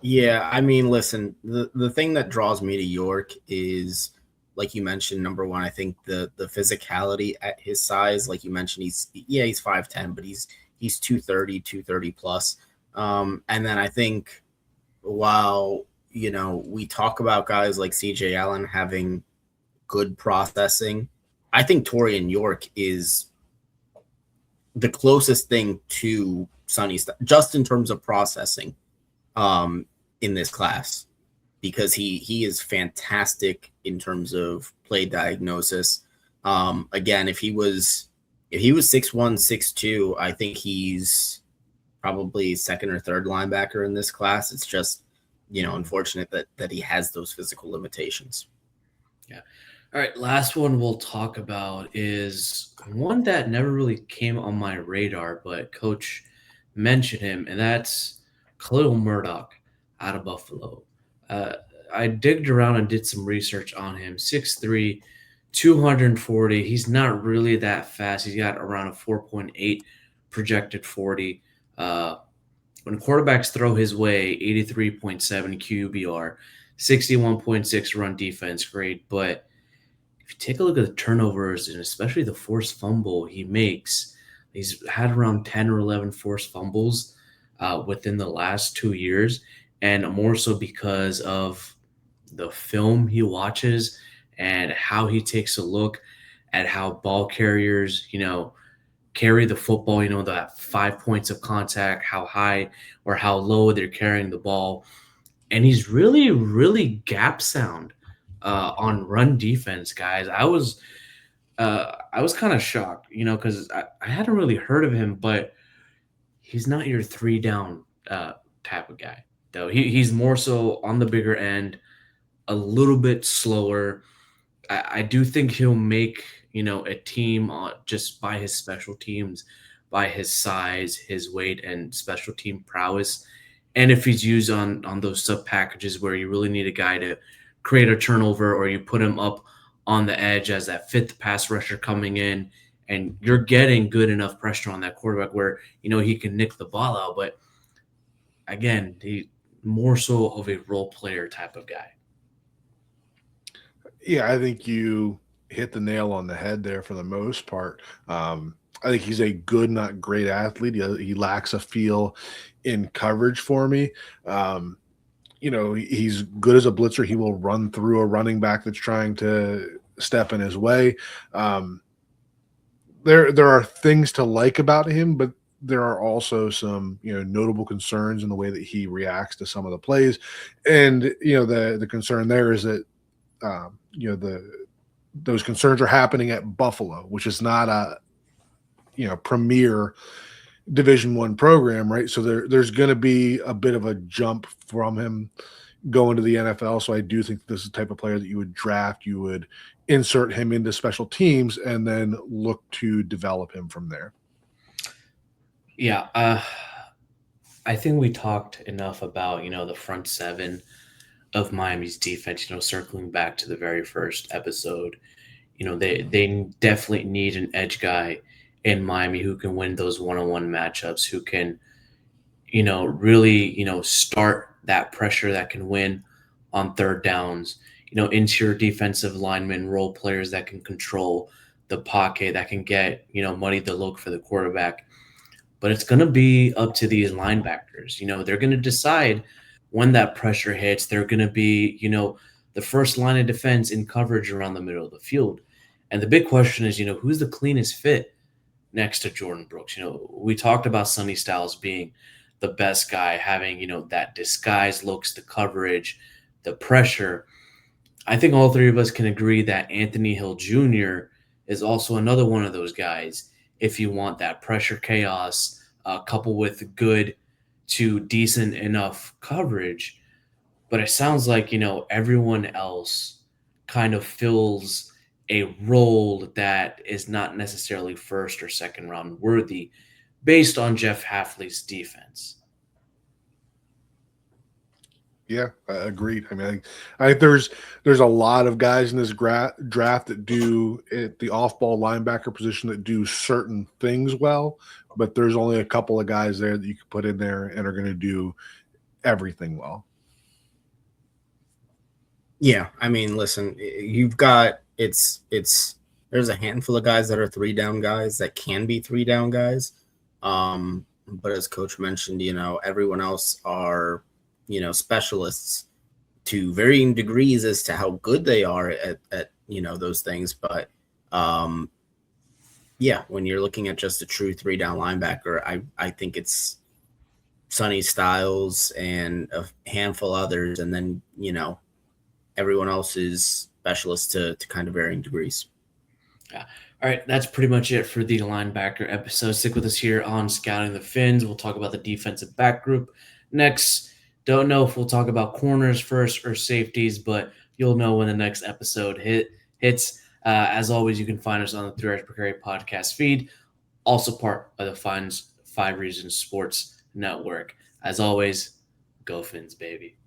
Yeah, I mean, listen, the thing that draws me to York is, like you mentioned, number one, I think the physicality at his size. Like you mentioned, he's 5'10", but he's 230 plus. And then I think while, you know, we talk about guys like CJ Allen having good processing, I think Torian York is the closest thing to Sonny just in terms of processing in this class, because he is fantastic in terms of play diagnosis. Again, if he was 6'1", 6'2", I think he's probably second or third linebacker in this class. It's just, you know, unfortunate that he has those physical limitations. Yeah. All right, last one we'll talk about is one that never really came on my radar, but Coach mentioned him, and that's Khalil Murdoch out of Buffalo. I digged around and did some research on him. 6'3", 240. He's not really that fast. He's got around a 4.8 projected 40. When quarterbacks throw his way, 83.7 QBR, 61.6 run defense grade. But if you take a look at the turnovers and especially the forced fumble he makes, he's had around 10 or 11 forced fumbles within the last 2 years, and more so because of the film he watches and how he takes a look at how ball carriers, you know, carry the football, you know, that 5 points of contact, how high or how low they're carrying the ball. And he's really, really gap sound on run defense, guys. I was kind of shocked, you know, because I hadn't really heard of him, but he's not your 3-down type of guy, though. He's more so on the bigger end, a little bit slower. I do think he'll make, you know, a team just by his special teams, by his size, his weight, and special team prowess. And if he's used on those sub packages where you really need a guy to create a turnover, or you put him up on the edge as that fifth pass rusher coming in, and you're getting good enough pressure on that quarterback where, you know, he can nick the ball out. But again, he more so of a role player type of guy. Yeah, I think you hit the nail on the head there for the most part. I think he's a good, not great athlete. He lacks a feel in coverage for me. he's good as a blitzer. He will run through a running back that's trying to step in his way. There are things to like about him, but there are also some notable concerns in the way that he reacts to some of the plays. And the concern there is that those concerns are happening at Buffalo, which is not a premier Division I program, right? So there's going to be a bit of a jump from him going to the NFL. So I do think this is the type of player that you would draft. You would insert him into special teams and then look to develop him from there. Yeah, I think we talked enough about the front seven of Miami's defense. Circling back to the very first episode, they definitely need an edge guy in Miami who can win those one-on-one matchups, who can really start that pressure, that can win on third downs. Interior defensive linemen, role players that can control the pocket, that can get muddy the look for the quarterback. But it's going to be up to these linebackers. They're going to decide when that pressure hits. They're going to be, the first line of defense in coverage around the middle of the field. And the big question is, who's the cleanest fit next to Jordan Brooks? We talked about Sonny Styles being the best guy, having, that disguise looks, the coverage, the pressure. I think all three of us can agree that Anthony Hill Jr. is also another one of those guys. If you want that pressure chaos, coupled with good to decent enough coverage. But it sounds like, everyone else kind of fills a role that is not necessarily first or second round worthy based on Jeff Hafley's defense. Yeah, agreed. I mean, I think there's a lot of guys in this draft that do at the off-ball linebacker position that do certain things well, but there's only a couple of guys there that you can put in there and are going to do everything well. Yeah, I mean, listen, you've got there's a handful of guys that are 3-down guys that can be 3-down guys. But as Coach mentioned, everyone else are specialists to varying degrees as to how good they are at those things. But yeah, when you're looking at just a true 3-down linebacker, I think it's Sonny Styles and a handful others, and then everyone else is specialists to kind of varying degrees. Yeah. All right, that's pretty much it for the linebacker episode. Stick with us here on Scouting the Fins. We'll talk about the defensive back group next. Don't know if we'll talk about corners first or safeties, but you'll know when the next episode hits. As always, you can find us on the 3 Yards Per Carry podcast feed, also part of the 5 Reasons Sports Network. As always, go Fins, baby.